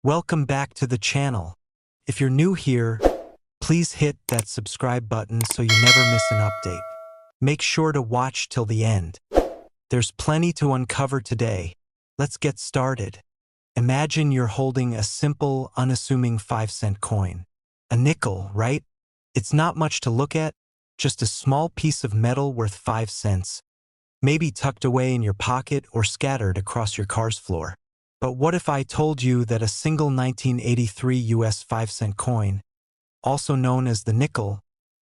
Welcome back to the channel. If you're new here, please hit that subscribe button so you never miss an update. Make sure to watch till the end. There's plenty to uncover today. Let's get started. Imagine you're holding a simple, unassuming 5-cent coin. A nickel, right? It's not much to look at, just a small piece of metal worth 5 cents, maybe tucked away in your pocket or scattered across your car's floor. But what if I told you that a single 1983 US 5-cent coin, also known as the nickel,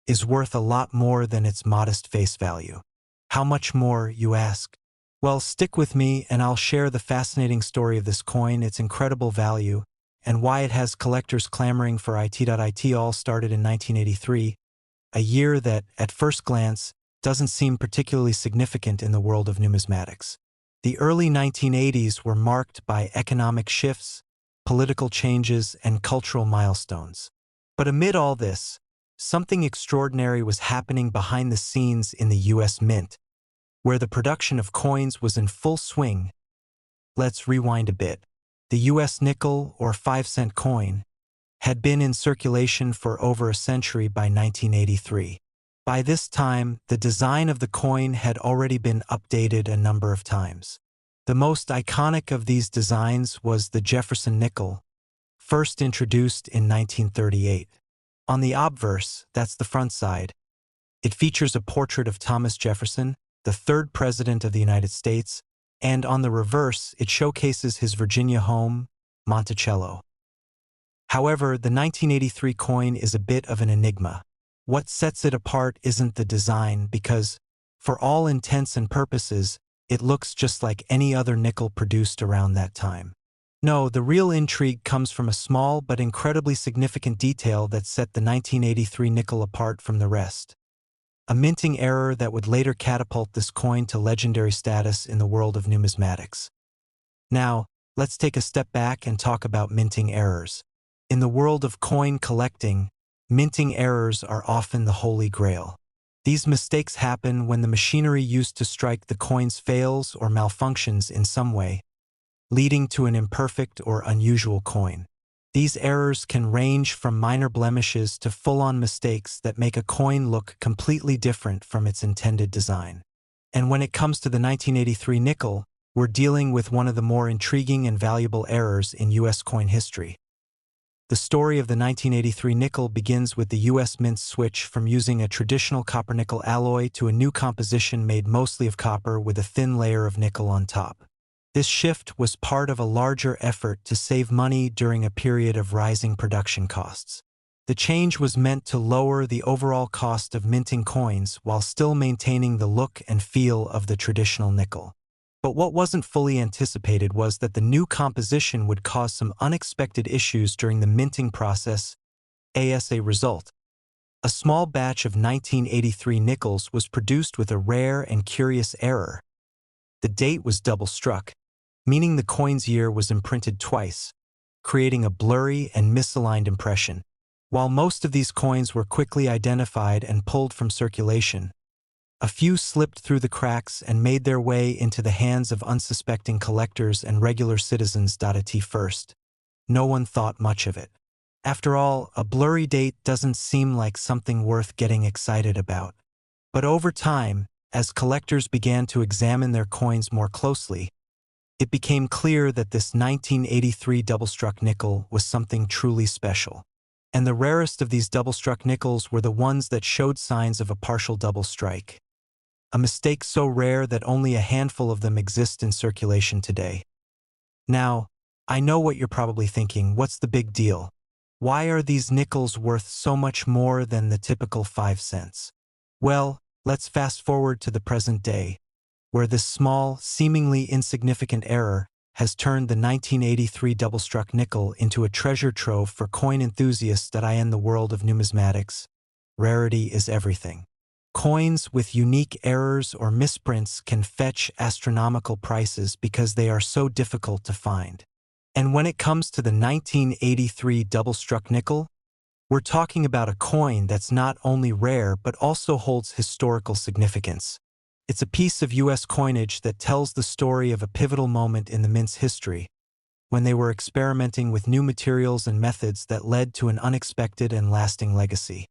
is worth a lot more than its modest face value? How much more, you ask? Well, stick with me and I'll share the fascinating story of this coin, its incredible value, and why it has collectors clamoring for it. It all started in 1983, a year that, at first glance, doesn't seem particularly significant in the world of numismatics. The early 1980s were marked by economic shifts, political changes, and cultural milestones. But amid all this, something extraordinary was happening behind the scenes in the US Mint, where the production of coins was in full swing. Let's rewind a bit. The US nickel, or 5-cent coin, had been in circulation for over a century by 1983. By this time, the design of the coin had already been updated a number of times. The most iconic of these designs was the Jefferson Nickel, first introduced in 1938. On the obverse, that's the front side, it features a portrait of Thomas Jefferson, the third president of the United States, and on the reverse, it showcases his Virginia home, Monticello. However, the 1983 coin is a bit of an enigma. What sets it apart isn't the design because, for all intents and purposes, it looks just like any other nickel produced around that time. No, the real intrigue comes from a small but incredibly significant detail that set the 1983 nickel apart from the rest. A minting error that would later catapult this coin to legendary status in the world of numismatics. Now, let's take a step back and talk about minting errors. In the world of coin collecting, minting errors are often the holy grail. These mistakes happen when the machinery used to strike the coins fails or malfunctions in some way, leading to an imperfect or unusual coin. These errors can range from minor blemishes to full-on mistakes that make a coin look completely different from its intended design. And when it comes to the 1983 nickel, we're dealing with one of the more intriguing and valuable errors in US coin history. The story of the 1983 nickel begins with the US Mint's switch from using a traditional copper-nickel alloy to a new composition made mostly of copper with a thin layer of nickel on top. This shift was part of a larger effort to save money during a period of rising production costs. The change was meant to lower the overall cost of minting coins while still maintaining the look and feel of the traditional nickel. But what wasn't fully anticipated was that the new composition would cause some unexpected issues during the minting process. As a result, a small batch of 1983 nickels was produced with a rare and curious error. The date was double-struck, meaning the coin's year was imprinted twice, creating a blurry and misaligned impression. While most of these coins were quickly identified and pulled from circulation, a few slipped through the cracks and made their way into the hands of unsuspecting collectors and regular citizens. At first, no one thought much of it. After all, a blurry date doesn't seem like something worth getting excited about. But over time, as collectors began to examine their coins more closely, it became clear that this 1983 double-struck nickel was something truly special. And the rarest of these double-struck nickels were the ones that showed signs of a partial double strike. A mistake so rare that only a handful of them exist in circulation today. Now, I know what you're probably thinking. What's the big deal? Why are these nickels worth so much more than the typical 5 cents? Well, let's fast forward to the present day, where this small, seemingly insignificant error has turned the 1983 double-struck nickel into a treasure trove for coin enthusiasts. In the world of numismatics, rarity is everything. Coins with unique errors or misprints can fetch astronomical prices because they are so difficult to find. And when it comes to the 1983 double-struck nickel, we're talking about a coin that's not only rare but also holds historical significance. It's a piece of US coinage that tells the story of a pivotal moment in the mint's history, when they were experimenting with new materials and methods that led to an unexpected and lasting legacy.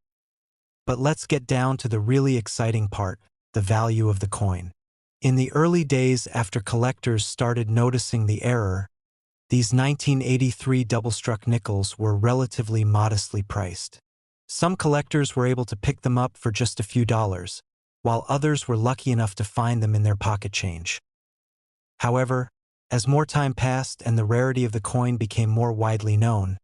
But let's get down to the really exciting part, the value of the coin. In the early days after collectors started noticing the error, these 1983 double-struck nickels were relatively modestly priced. Some collectors were able to pick them up for just a few dollars, while others were lucky enough to find them in their pocket change. However, as more time passed and the rarity of the coin became more widely known,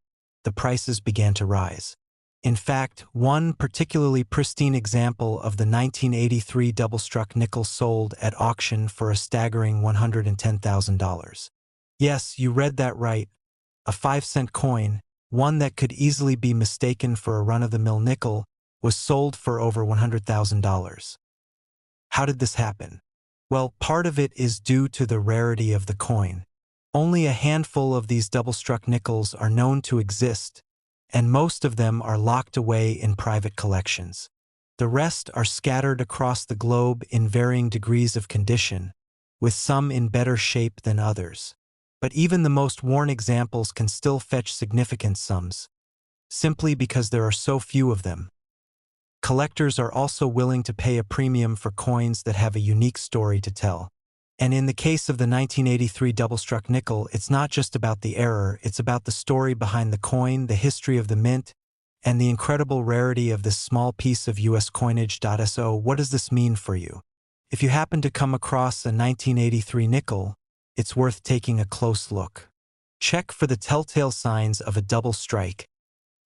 the prices began to rise. In fact, one particularly pristine example of the 1983 double-struck nickel sold at auction for a staggering $110,000. Yes, you read that right. A 5-cent coin, one that could easily be mistaken for a run-of-the-mill nickel, was sold for over $100,000. How did this happen? Well, part of it is due to the rarity of the coin. Only a handful of these double-struck nickels are known to exist, and most of them are locked away in private collections. The rest are scattered across the globe in varying degrees of condition, with some in better shape than others. But even the most worn examples can still fetch significant sums, simply because there are so few of them. Collectors are also willing to pay a premium for coins that have a unique story to tell. And in the case of the 1983 double-struck nickel, it's not just about the error, it's about the story behind the coin, the history of the mint, and the incredible rarity of this small piece of US coinage. So what does this mean for you? If you happen to come across a 1983 nickel, it's worth taking a close look. Check for the telltale signs of a double strike,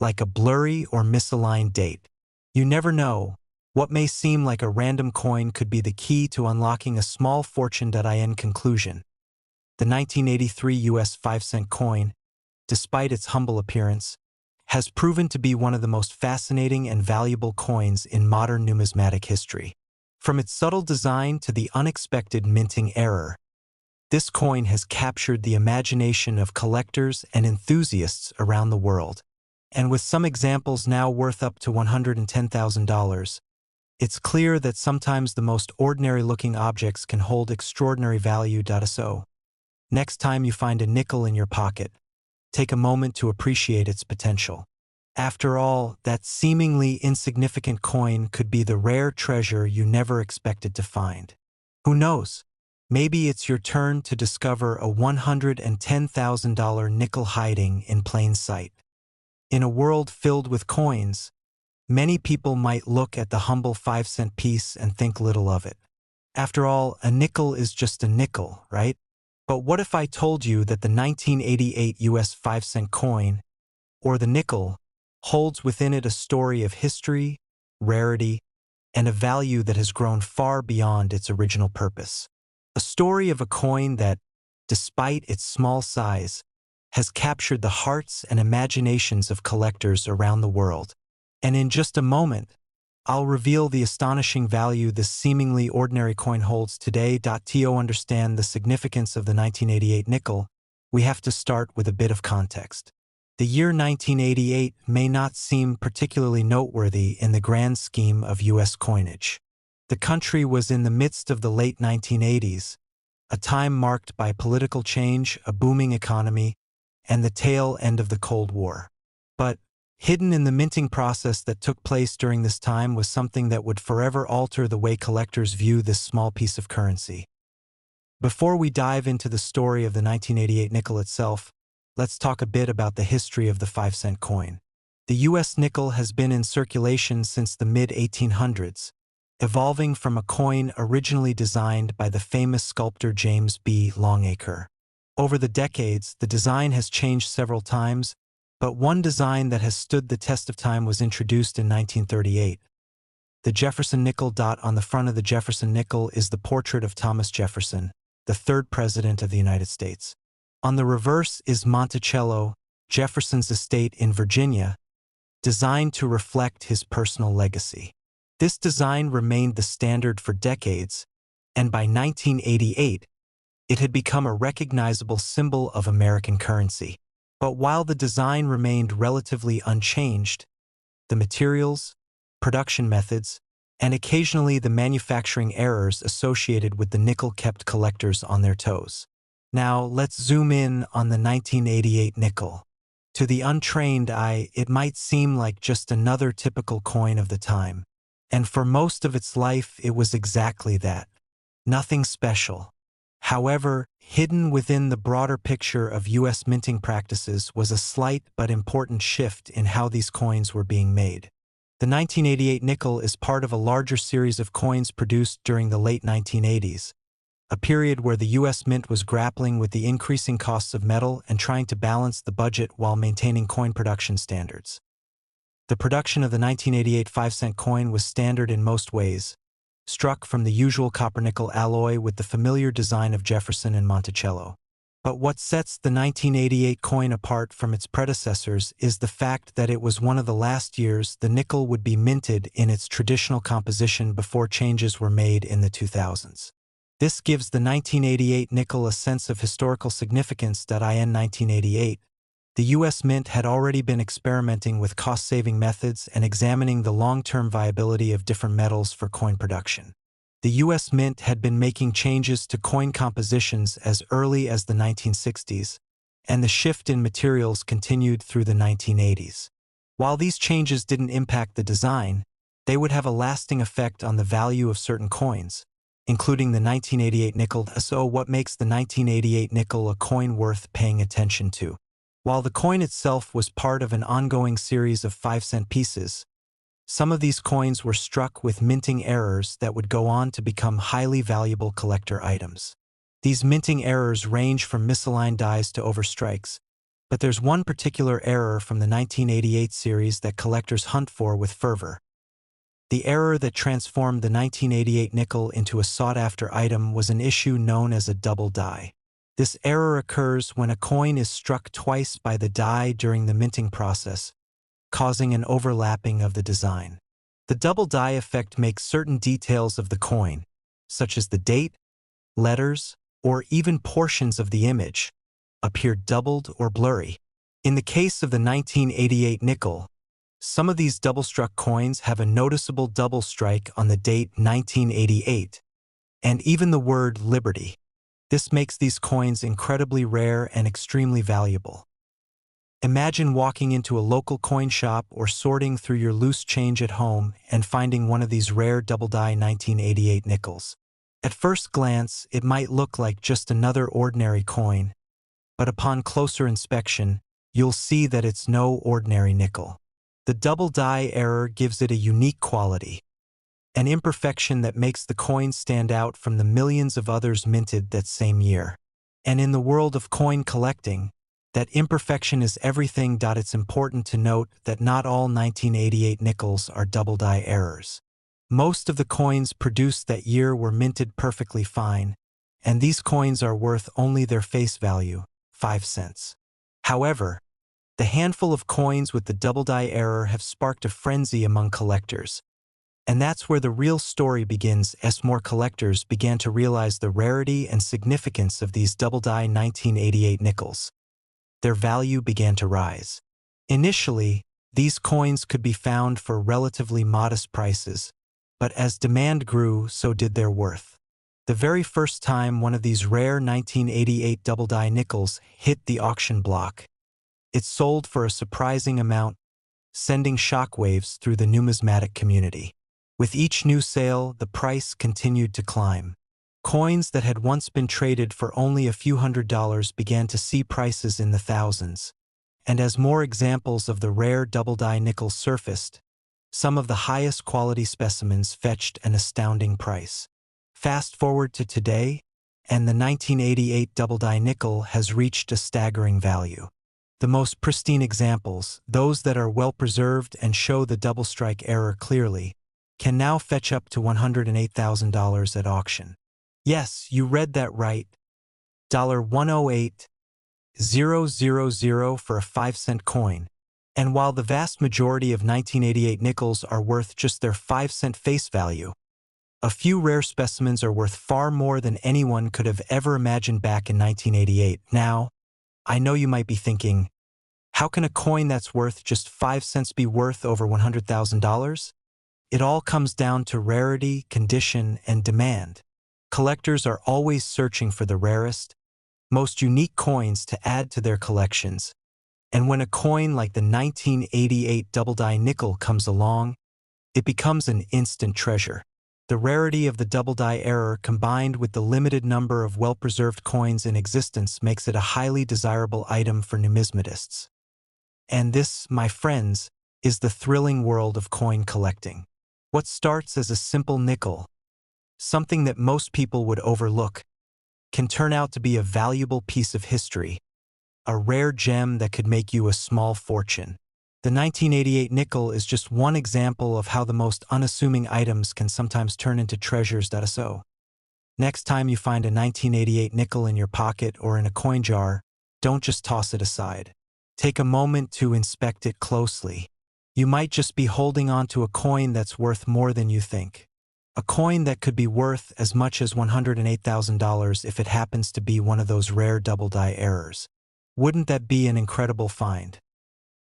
like a blurry or misaligned date. You never know. What may seem like a random coin could be the key to unlocking a small fortune. In conclusion, the 1983 US 5-cent coin, despite its humble appearance, has proven to be one of the most fascinating and valuable coins in modern numismatic history. From its subtle design to the unexpected minting error, this coin has captured the imagination of collectors and enthusiasts around the world. And with some examples now worth up to $110,000, it's clear that sometimes the most ordinary-looking objects can hold extraordinary value. So, next time you find a nickel in your pocket, take a moment to appreciate its potential. After all, that seemingly insignificant coin could be the rare treasure you never expected to find. Who knows? Maybe it's your turn to discover a $110,000 nickel hiding in plain sight. In a world filled with coins, many people might look at the humble 5-cent piece and think little of it. After all, a nickel is just a nickel, right? But what if I told you that the 1988 US 5-cent coin, or the nickel, holds within it a story of history, rarity, and a value that has grown far beyond its original purpose? A story of a coin that, despite its small size, has captured the hearts and imaginations of collectors around the world. And in just a moment, I'll reveal the astonishing value this seemingly ordinary coin holds today. To understand the significance of the 1988 nickel, we have to start with a bit of context. The year 1988 may not seem particularly noteworthy in the grand scheme of US coinage. The country was in the midst of the late 1980s, a time marked by political change, a booming economy, and the tail end of the Cold War. But hidden in the minting process that took place during this time was something that would forever alter the way collectors view this small piece of currency. Before we dive into the story of the 1988 nickel itself, let's talk a bit about the history of the 5-cent coin. The US nickel has been in circulation since the mid-1800s, evolving from a coin originally designed by the famous sculptor James B. Longacre. Over the decades, the design has changed several times, but one design that has stood the test of time was introduced in 1938. The Jefferson Nickel. On the front of the Jefferson Nickel is the portrait of Thomas Jefferson, the third president of the United States. On the reverse is Monticello, Jefferson's estate in Virginia, designed to reflect his personal legacy. This design remained the standard for decades, and by 1988, it had become a recognizable symbol of American currency. But while the design remained relatively unchanged, the materials, production methods, and occasionally the manufacturing errors associated with the nickel kept collectors on their toes. Now, let's zoom in on the 1988 nickel. To the untrained eye, it might seem like just another typical coin of the time. And for most of its life, it was exactly that. Nothing special. However, hidden within the broader picture of U.S. minting practices was a slight but important shift in how these coins were being made. The 1988 nickel is part of a larger series of coins produced during the late 1980s, a period where the U.S. Mint was grappling with the increasing costs of metal and trying to balance the budget while maintaining coin production standards. The production of the 1988 5-cent coin was standard in most ways, struck from the usual copper-nickel alloy with the familiar design of Jefferson and Monticello. But what sets the 1988 coin apart from its predecessors is the fact that it was one of the last years the nickel would be minted in its traditional composition before changes were made in the 2000s. This gives the 1988 nickel a sense of historical significance. In 1988, the U.S. Mint had already been experimenting with cost-saving methods and examining the long-term viability of different metals for coin production. The U.S. Mint had been making changes to coin compositions as early as the 1960s, and the shift in materials continued through the 1980s. While these changes didn't impact the design, they would have a lasting effect on the value of certain coins, including the 1988 nickel. So what makes the 1988 nickel a coin worth paying attention to? While the coin itself was part of an ongoing series of 5-cent pieces, some of these coins were struck with minting errors that would go on to become highly valuable collector items. These minting errors range from misaligned dies to overstrikes, but there's one particular error from the 1988 series that collectors hunt for with fervor. The error that transformed the 1988 nickel into a sought-after item was an issue known as a double die. This error occurs when a coin is struck twice by the die during the minting process, causing an overlapping of the design. The double die effect makes certain details of the coin, such as the date, letters, or even portions of the image, appear doubled or blurry. In the case of the 1988 nickel, some of these double-struck coins have a noticeable double strike on the date 1988, and even the word Liberty. This makes these coins incredibly rare and extremely valuable. Imagine walking into a local coin shop or sorting through your loose change at home and finding one of these rare double-die 1988 nickels. At first glance, it might look like just another ordinary coin, but upon closer inspection, you'll see that it's no ordinary nickel. The double die error gives it a unique quality, an imperfection that makes the coin stand out from the millions of others minted that same year. And in the world of coin collecting, that imperfection is everything. It's important to note that not all 1988 nickels are double die errors. Most of the coins produced that year were minted perfectly fine, and these coins are worth only their face value, 5 cents. However, the handful of coins with the double die error have sparked a frenzy among collectors. And that's where the real story begins, as more collectors began to realize the rarity and significance of these double die 1988 nickels. Their value began to rise. Initially, these coins could be found for relatively modest prices, but as demand grew, so did their worth. The very first time one of these rare 1988 double die nickels hit the auction block, it sold for a surprising amount, sending shockwaves through the numismatic community. With each new sale, the price continued to climb. Coins that had once been traded for only a few $100s began to see prices in the thousands. And as more examples of the rare double die nickel surfaced, some of the highest quality specimens fetched an astounding price. Fast forward to today, and the 1988 double die nickel has reached a staggering value. The most pristine examples, those that are well preserved and show the double strike error clearly, can now fetch up to $108,000 at auction. Yes, you read that right. $108,000 for a 5-cent coin. And while the vast majority of 1988 nickels are worth just their 5-cent face value, a few rare specimens are worth far more than anyone could have ever imagined back in 1988. Now, I know you might be thinking, how can a coin that's worth just 5 cents be worth over $100,000? It all comes down to rarity, condition, and demand. Collectors are always searching for the rarest, most unique coins to add to their collections. And when a coin like the 1988 double-die nickel comes along, it becomes an instant treasure. The rarity of the double-die error combined with the limited number of well-preserved coins in existence makes it a highly desirable item for numismatists. And this, my friends, is the thrilling world of coin collecting. What starts as a simple nickel, something that most people would overlook, can turn out to be a valuable piece of history, a rare gem that could make you a small fortune. The 1988 nickel is just one example of how the most unassuming items can sometimes turn into treasures. So, next time you find a 1988 nickel in your pocket or in a coin jar, don't just toss it aside. Take a moment to inspect it closely. You might just be holding on to a coin that's worth more than you think. A coin that could be worth as much as $108,000 if it happens to be one of those rare double-die errors. Wouldn't that be an incredible find?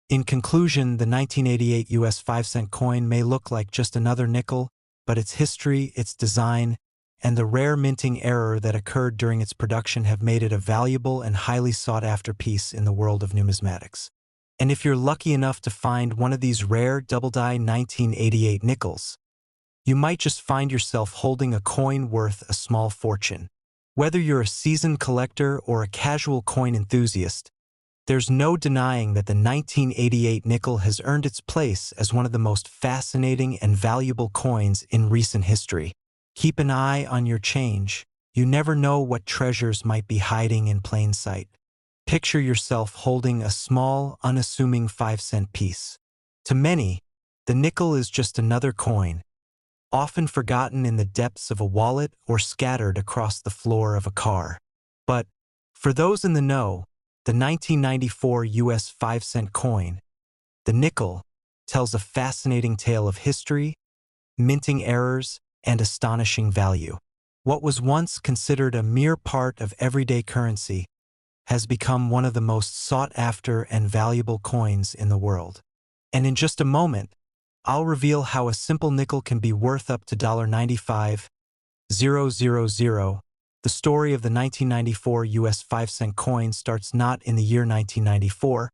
In conclusion, the 1988 US 5-cent coin may look like just another nickel, but its history, its design, and the rare minting error that occurred during its production have made it a valuable and highly sought-after piece in the world of numismatics. And if you're lucky enough to find one of these rare double-die 1988 nickels, you might just find yourself holding a coin worth a small fortune. Whether you're a seasoned collector or a casual coin enthusiast, there's no denying that the 1988 nickel has earned its place as one of the most fascinating and valuable coins in recent history. Keep an eye on your change. You never know what treasures might be hiding in plain sight. Picture yourself holding a small, unassuming 5-cent piece. To many, the nickel is just another coin, often forgotten in the depths of a wallet or scattered across the floor of a car. But for those in the know, the 1994 US 5-cent coin, the nickel, tells a fascinating tale of history, minting errors, and astonishing value. What was once considered a mere part of everyday currency has become one of the most sought-after and valuable coins in the world. And in just a moment, I'll reveal how a simple nickel can be worth up to $95,000. The story of the 1994 US 5-cent coin starts not in the year 1994,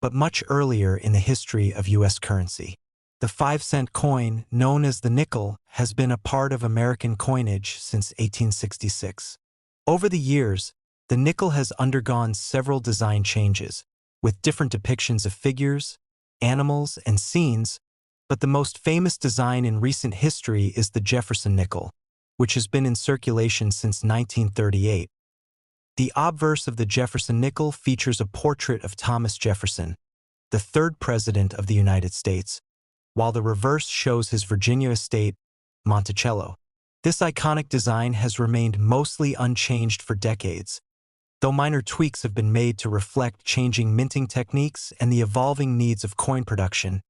but much earlier in the history of US currency. The 5-cent coin, known as the nickel, has been a part of American coinage since 1866. Over the years, the nickel has undergone several design changes, with different depictions of figures, animals, and scenes, but the most famous design in recent history is the Jefferson Nickel, which has been in circulation since 1938. The obverse of the Jefferson Nickel features a portrait of Thomas Jefferson, the third president of the United States, while the reverse shows his Virginia estate, Monticello. This iconic design has remained mostly unchanged for decades, though minor tweaks have been made to reflect changing minting techniques and the evolving needs of coin production.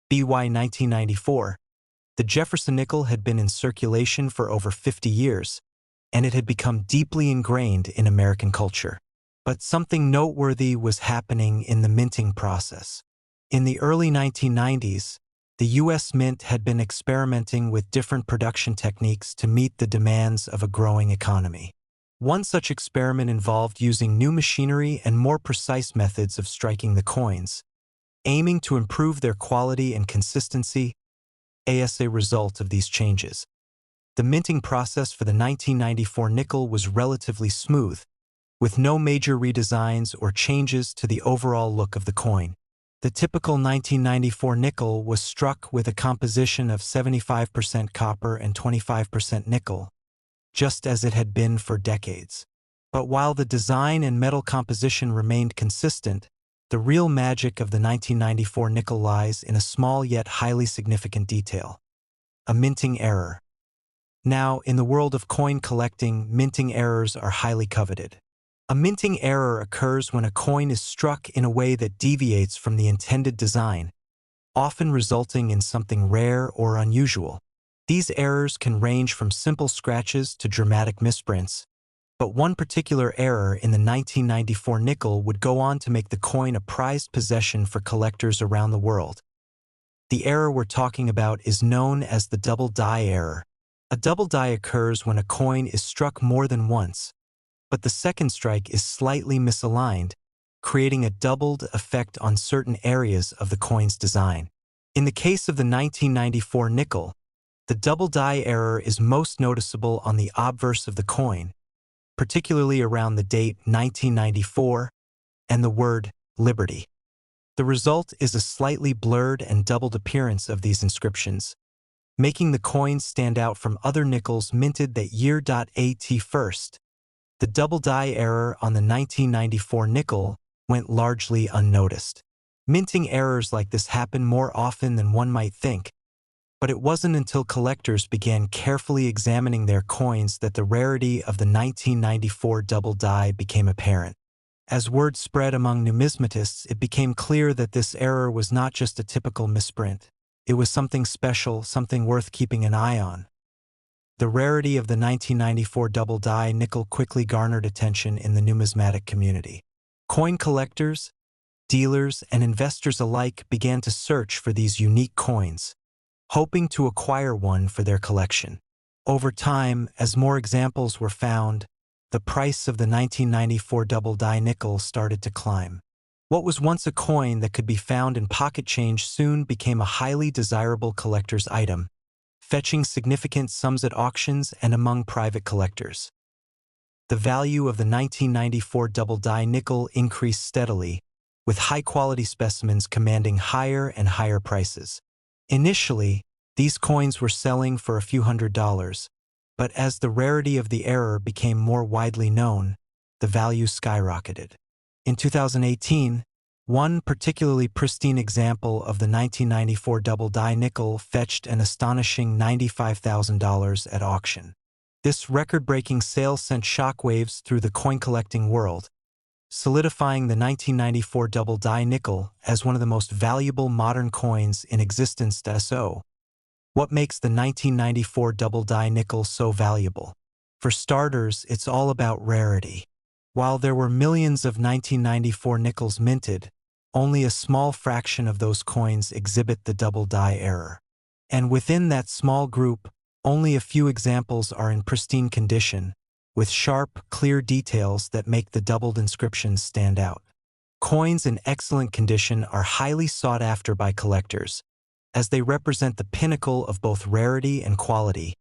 BY 1994, the Jefferson Nickel had been in circulation for over 50 years, and it had become deeply ingrained in American culture. But something noteworthy was happening in the minting process. In the early 1990s, the U.S. Mint had been experimenting with different production techniques to meet the demands of a growing economy. One such experiment involved using new machinery and more precise methods of striking the coins, aiming to improve their quality and consistency. As a result of these changes, the minting process for the 1994 nickel was relatively smooth, with no major redesigns or changes to the overall look of the coin. The typical 1994 nickel was struck with a composition of 75% copper and 25% nickel, just as it had been for decades. But while the design and metal composition remained consistent, the real magic of the 1994 nickel lies in a small yet highly significant detail: a minting error. Now, in the world of coin collecting, minting errors are highly coveted. A minting error occurs when a coin is struck in a way that deviates from the intended design, often resulting in something rare or unusual. These errors can range from simple scratches to dramatic misprints, but one particular error in the 1994 nickel would go on to make the coin a prized possession for collectors around the world. The error we're talking about is known as the double die error. A double die occurs when a coin is struck more than once, but the second strike is slightly misaligned, creating a doubled effect on certain areas of the coin's design. In the case of the 1994 nickel, the double die error is most noticeable on the obverse of the coin, particularly around the date 1994 and the word Liberty. The result is a slightly blurred and doubled appearance of these inscriptions, making the coin stand out from other nickels minted that year. At first, the double die error on the 1994 nickel went largely unnoticed. Minting errors like this happen more often than one might think, but it wasn't until collectors began carefully examining their coins that the rarity of the 1994 double die became apparent. As word spread among numismatists, it became clear that this error was not just a typical misprint. It was something special, something worth keeping an eye on. The rarity of the 1994 double die nickel quickly garnered attention in the numismatic community. Coin collectors, dealers, and investors alike began to search for these unique coins, hoping to acquire one for their collection. Over time, as more examples were found, the price of the 1994 double die nickel started to climb. What was once a coin that could be found in pocket change soon became a highly desirable collector's item, fetching significant sums at auctions and among private collectors. The value of the 1994 double die nickel increased steadily, with high-quality specimens commanding higher and higher prices. Initially, these coins were selling for a few $100s, but as the rarity of the error became more widely known, the value skyrocketed. In 2018, one particularly pristine example of the 1994 double die nickel fetched an astonishing $95,000 at auction. This record-breaking sale sent shockwaves through the coin-collecting world, solidifying the 1994 double die nickel as one of the most valuable modern coins in existence. So, what makes the 1994 double die nickel so valuable? For starters, it's all about rarity. While there were millions of 1994 nickels minted, only a small fraction of those coins exhibit the double die error. And within that small group, only a few examples are in pristine condition, with sharp, clear details that make the doubled inscriptions stand out. Coins in excellent condition are highly sought after by collectors, as they represent the pinnacle of both rarity and quality.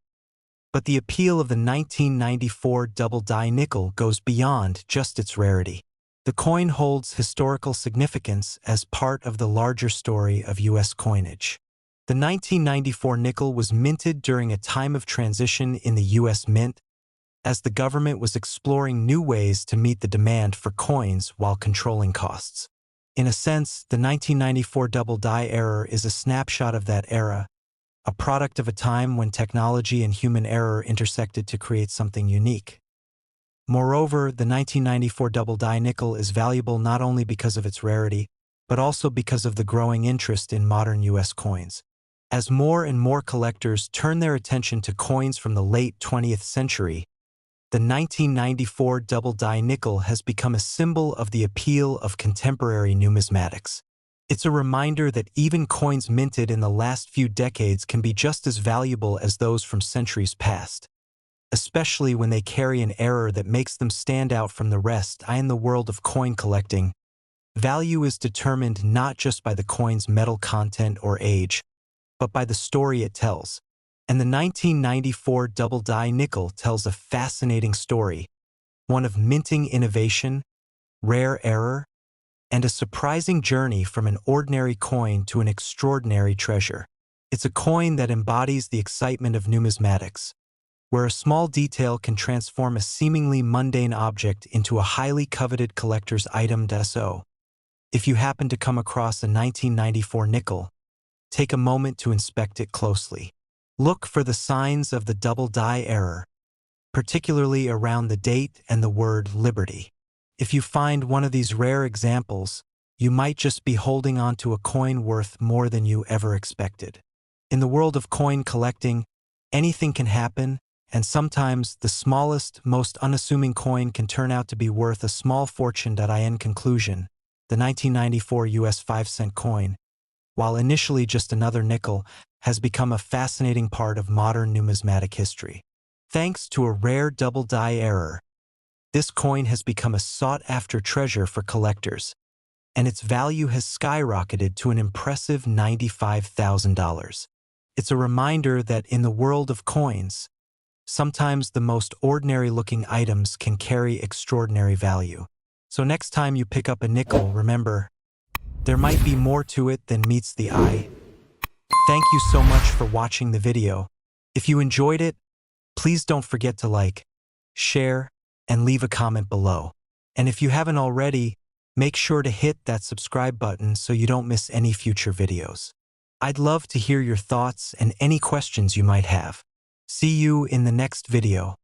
But the appeal of the 1994 double die nickel goes beyond just its rarity. The coin holds historical significance as part of the larger story of U.S. coinage. The 1994 nickel was minted during a time of transition in the U.S. Mint, as the government was exploring new ways to meet the demand for coins while controlling costs. In a sense, the 1994 double die error is a snapshot of that era, a product of a time when technology and human error intersected to create something unique. Moreover, the 1994 double die nickel is valuable not only because of its rarity, but also because of the growing interest in modern U.S. coins. As more and more collectors turn their attention to coins from the late 20th century, the 1994 double die nickel has become a symbol of the appeal of contemporary numismatics. It's a reminder that even coins minted in the last few decades can be just as valuable as those from centuries past, especially when they carry an error that makes them stand out from the rest. In the world of coin collecting, value is determined not just by the coin's metal content or age, but by the story it tells. And the 1994 double die nickel tells a fascinating story, one of minting innovation, rare error, and a surprising journey from an ordinary coin to an extraordinary treasure. It's a coin that embodies the excitement of numismatics, where a small detail can transform a seemingly mundane object into a highly coveted collector's item. So, if you happen to come across a 1994 nickel, take a moment to inspect it closely. Look for the signs of the double die error, particularly around the date and the word Liberty. If you find one of these rare examples, you might just be holding on to a coin worth more than you ever expected. In the world of coin collecting, anything can happen, and sometimes the smallest, most unassuming coin can turn out to be worth a small fortune. In conclusion, the 1994 US 5-cent coin, while initially just another nickel, has become a fascinating part of modern numismatic history. Thanks to a rare double die error, This coin has become a sought-after treasure for collectors, and its value has skyrocketed to an impressive $95,000. It's a reminder that in the world of coins, sometimes the most ordinary-looking items can carry extraordinary value. So next time you pick up a nickel, remember, there might be more to it than meets the eye. Thank you so much for watching the video. If you enjoyed it, please don't forget to like, share, and leave a comment below. And if you haven't already, make sure to hit that subscribe button so you don't miss any future videos. I'd love to hear your thoughts and any questions you might have. See you in the next video.